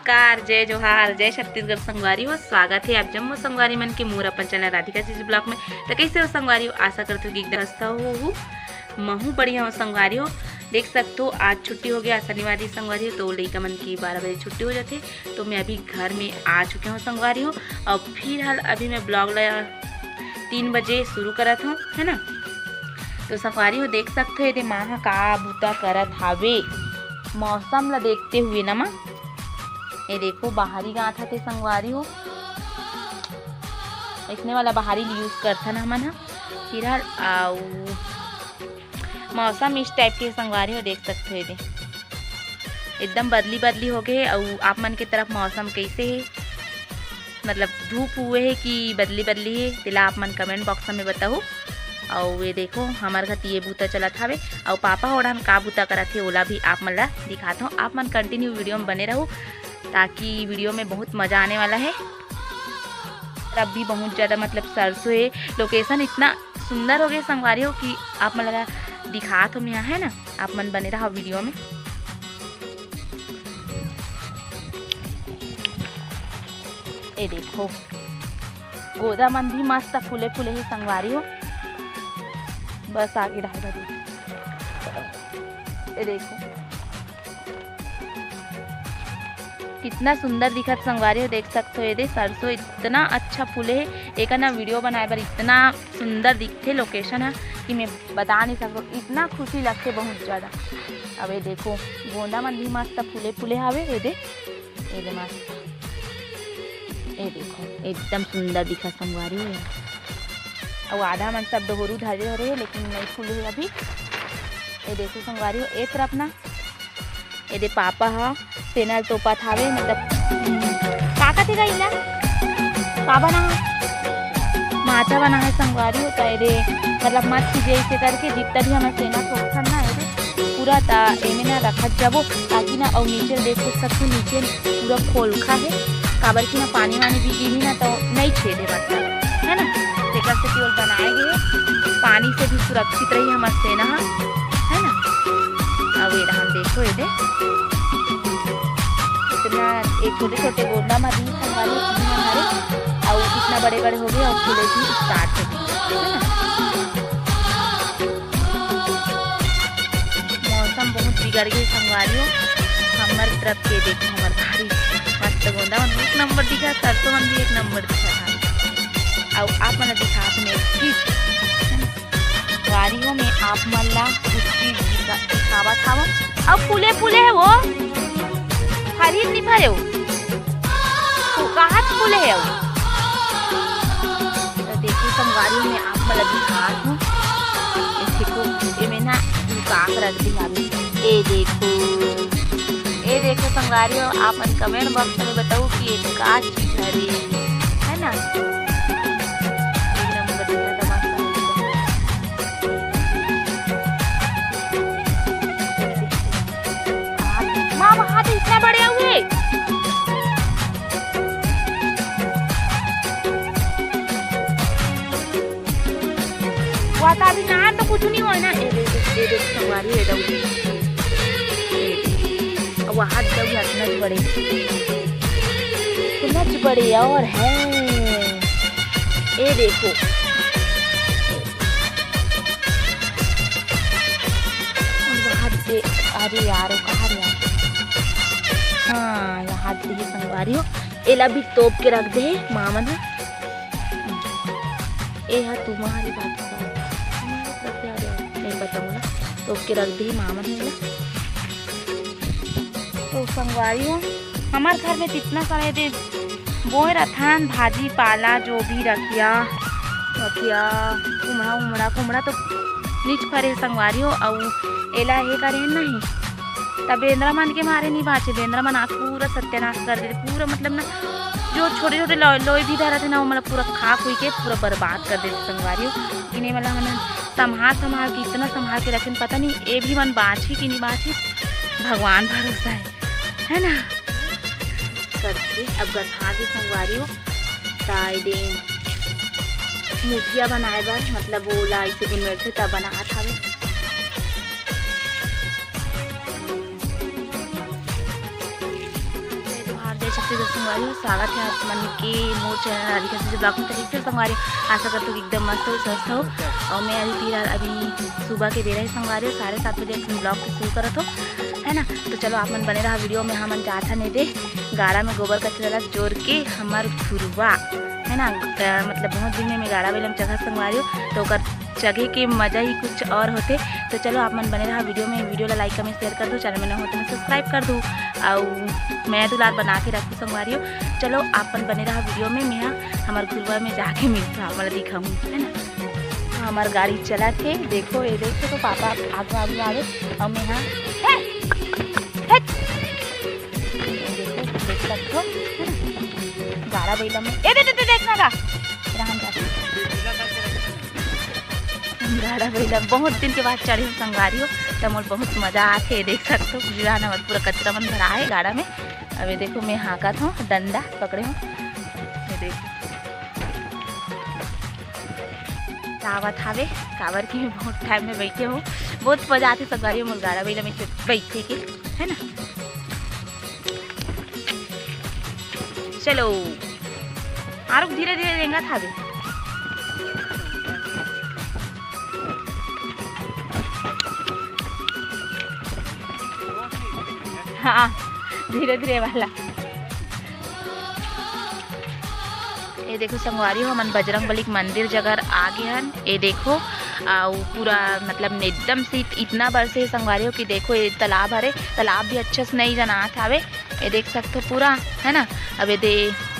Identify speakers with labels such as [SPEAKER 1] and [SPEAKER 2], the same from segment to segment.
[SPEAKER 1] नमस्कार, जय जोहार, जय छत्तीसगढ़ संगवारी हो। स्वागत है आप जम्मू संगवारी मन के मोर अपन चैनल राधिका चीज ब्लॉग में। तो कैसे हो संगवारी हो? आशा करते हो कि एकदम अच्छा हो। महू बढ़िया हो संगवारी हो। देख सकते हो आज छुट्टी हो गया, शनिवार की संगवारी हो, तो लड़का मन की 12 बजे छुट्टी हो जाती। तो मैं अभी घर में आ चुके हूँ संगवारी हो। और फिर हाल अभी मैं ब्लॉग 3 बजे शुरू करत हूँ, है ना। तो संगवारी हो देख सकते हो ये माँ का बूता करत हावे मौसम ला देखते हुए ना माँ। ये देखो बाहरी गाँथ थे संगवारी हो, इसने वाला बाहरी यूज करता ना हमन। फिर आउ मौसम इस टाइप के संगवारी हो देख सकते हो ये एकदम बदली बदली हो गए। और आप मन के तरफ मौसम कैसे है, मतलब धूप हुए है कि बदली बदली है, तिला आप मन कमेंट बॉक्स में बताओ। और ये देखो हमारे घर ये बूता चलत हवे और पापा ओढ़न का बूता करत थे ओला भी आप मन ला दिखाता हूँ। आप मन कंटिन्यू वीडियो में बने रहो ताकि वीडियो में बहुत मज़ा आने वाला है। अब भी बहुत ज़्यादा मतलब सरसों है, लोकेशन इतना सुंदर हो गया संगवारी हो कि आप मन ला दिखात हम यहाँ, है ना। आप मन बने रहो वीडियो में। ये देखो गोदा मन भी मस्त फूले फूले ही संगवारी हो। बस आगे ढाई बजे ये देखो कितना सुंदर दिखत संगवारी हो। देख सकते हो ये सरसों इतना अच्छा फूले है, एक ना वीडियो बनाए बर इतना सुंदर दिखते लोकेशन है कि मैं बता नहीं सकता। इतना खुशी लगते बहुत ज़्यादा। अब ये देखो गोंदा मन भी मस्त फूले फूले हावे ये दे मस्त। ये देखो एकदम सुंदर दिखा संगवारी हो। और आधा मन सब डोहरू धरे हो रहे है लेकिन नहीं फूले है अभी। ये देखो संगवारी हो एक तरफ ना ये दे पापा हा तेनल तोपा थावे, मतलब काका थे इला का बना माचा बना है संगवारी हो। तो मतलब मत कीजिए इसे करके जितना भी हमारे सेना सोखन ना ये पूरा एमे ना रखत जाबो ताकि ना। और नीचे देखो सबसे नीचे पूरा खोलखा है काबर की ना पानी वानी भी गिरी ना तो नहीं छेदे मतलब, है ना। से केवल बनाए गए पानी से भी सुरक्षित रही हमारे सेना, है ना। अब ये हम देखो ये इतना एक छोटे छोटे गोंदा में दी संगवारी हमारे और कितना बड़े बड़े हो गए और फूले भी स्टार्ट हो गए, है ना। मौसम बहुत बिगड़ गई संगवारी हो। हमारे तरफ के देखो हमारे भारी मस्त गोंदा मन एक नंबर दिखा, सरसों मन भी एक नंबर दिखा। और आप मन दिखा अपने गाड़ी हो में आप मन ला कुछ चीज दिखावा था। अब फूले फूले है वो खरीद नहीं भरे हो तो कहाँ फूले है वो। तो देखिए संगवारी में आप मन दिखा हूँ इसको ये ना काक रख दी। ये देखो संगवारी हो। आप मन कमेंट बॉक्स में बताओ कि ये का चीज है ना। इतना बड़े हुए वाता भी ना तो कुछ नहीं हो ना। ये देख संगवारी है दौड़ी वहाँ नच बड़े तो नच बड़े और है। ये देखो अरे यार कहाँ यार, हाँ यहाँ देखिए संगवारी हो। एला भी तोप के रख दे मामन है। ए हा तुम्हारी बात नहीं पता होगा, तोप के रख दे मामन है। तो संगवारी हो हमारे घर में कितना सारे दे बोए रथान भाजी पाला जो भी रखिया कुमड़ा तो नीच फरे संगवारी हो। और एला ये करे नहीं तब बेंद्रा मन के मारे नहीं बाचे। बेंद्रा मन आँख पूरा सत्यानाश कर देते पूरा, मतलब ना जो छोटे छोटे लोई भी धरा थे ना वो मतलब पूरा खाक हुई के पूरा बर्बाद कर देते संगवारी हो। इन्हें मतलब मैंने संभाल के इतना संभाल के रखे, पता नहीं ये भी मन बाछी कि नहीं बाछी, भगवान भरोसा है ना। करके अब गठा के संगवारी हो ताइडे मुठिया बनाए बार मतलब वो ला इसे दिन में तब बना था। नमस्ते दोस्तों संगवारी, स्वागत है आप मन के मोर चैनल राधिका से ब्लॉग में। तरीके से संगवारी आशा करते हो एकदम मस्त हो, स्वस्थ हो। और मैं अभी सुबह के बेरा ही संगवारी 7:30 बजे ब्लॉग को शुरू करत हो, है ना। तो चलो आप मन बने रहा वीडियो में। हम जाता नहीं दे गाड़ा में गोबर कचरा जोड़ के हमार घुरवा, है ना। मतलब बहुत दिन में मैं गाड़ा बेलम जगह संगवारी हो, तो जगह के मज़ा ही कुछ और होते। तो चलो आप मन बने रहा वीडियो में। वीडियो ला लाइक कमेंट शेयर कर दो, चैनल में न हो तो मैं सब्सक्राइब कर दूँ और मैं दुलार बना के रखूँ संगवारी हो। चलो आप मन बने रहा वीडियो में। मैं हमारे घुरवा में जाके मिलता हमारा दिखाऊँ, है ना। तो हमारी गाड़ी चला थे, देखो ये देखो तो पापा आगे आगे आगे और मैं यहाँ देखो देख सकते हो गाड़ा बैला में देखना का गाड़ा बैला बहुत दिन के बाद चढ़े संगवारी हो, तो मोर बहुत मज़ा आते। देख सकते हो गुजरान हमारे पूरा कचरा मन भरा है गाड़ा में। अब ये देखो मैं हाँकत हूँ, डंडा पकड़े हूँ, ये देखो आवत हावे कावर की मैं बहुत टाइम में बैठे हूँ। बहुत मजा आती संगवारी हो मोर गाड़ा बैला में से बैठे के, है ना। चलो आरुक धीरे धीरे रेंगा था भी। हाँ धीरे धीरे वाला। ये देखो संगवारी हो मन बजरंग बली मंदिर जगह आ गए हन। ये देखो पूरा मतलब एकदम से इतना बरसे संगवारी हो कि देखो ये तालाब हरे, तालाब भी अच्छे से नहीं जनात हावे। ये देख सकते हो पूरा, है ना। अब ये दे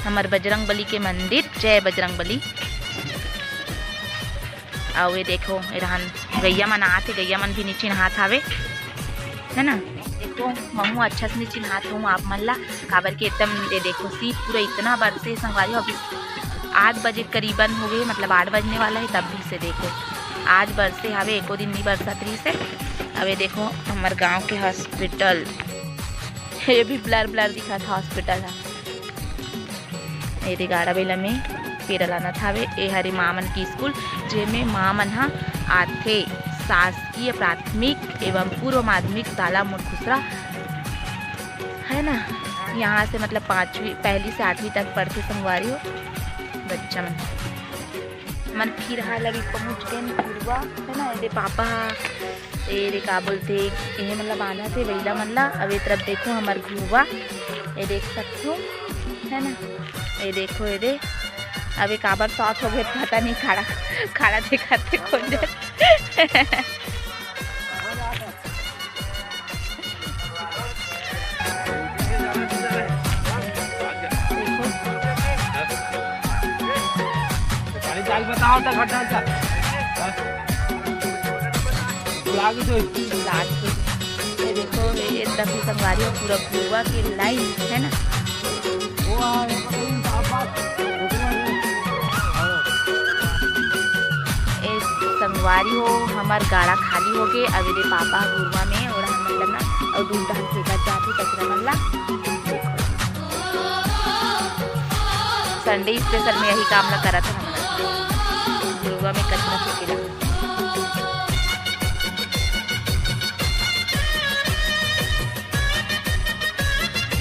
[SPEAKER 1] हमारे बजरंग बली के मंदिर, जय बजरंग बली। और ये देखो रहन गैया मन आते, गैया मन भी नीचे नहात हावे, है ना। देखो मम्मू अच्छा से नीचे नहात हूँ आप मन ला काबर के एकदम। ये देखो सी पूरा इतना बरसे संगवारी हो। अभी 8 बजे करीबन हो गए, मतलब 8 बजने वाला है तब भी से देखो आज बरसे हावे, एको दिन नहीं बरसत रही से। अब ये देखो हमारे गांव के हॉस्पिटल, ये भी ब्लर ब्लर दिखा था हॉस्पिटल है। ये गाड़ा बेला में पेरा लाना था वे। ये हरे माँ मन की स्कूल जेमें माँ मन हा आथे शासकीय प्राथमिक एवं पूर्व माध्यमिक शाला मुरखुसरा, है ना। यहाँ से मतलब 5वीं पहली से 8वीं तक पढ़ते संगवारी हो बच्चा मन फिर हाल अभी पहुँच गए घुरवा, है ना। ये पापा ये का बोलते ये मतलब बांधा थे वैला मनला। अब ये तरफ देखो हमारे घुरवा, ये देख सकते हो, है ना। ये देखो ये दे अभी काबर शॉर्ट हो गए पता नहीं, खाड़ा खाड़ा दिखाते कौन दे।
[SPEAKER 2] बताओ तो घटना
[SPEAKER 1] ये देखो ये तरफ संगवारी हो पूरा घुरवा की लाइन, है ना। संगवारी हो हमार गाड़ा खाली हो गए। अब ये पापा घुरवा में और हम मतलब ना और दूर ढंग से जाते कचरा मल्ला। संडे स्पेशल में यही काम ना करा था हमारा घुरवा में कचरा फेंकेला।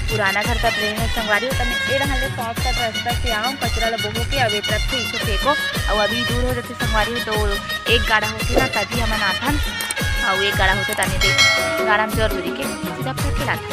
[SPEAKER 1] पुराना घर का ट्रेन में संगवारी होता है। ये रहा शॉर्टकट रास्ता से आऊँ कचरा ला बोहो के अब एक तरफ से इसे फेंको और अभी दूर हो जाते संगवारी हो तो एक गाड़ा होते ना तभी हम आथन और एक गाड़ा होते ताने दे गाड़ा में जोर के सीधा फेंक के लाते।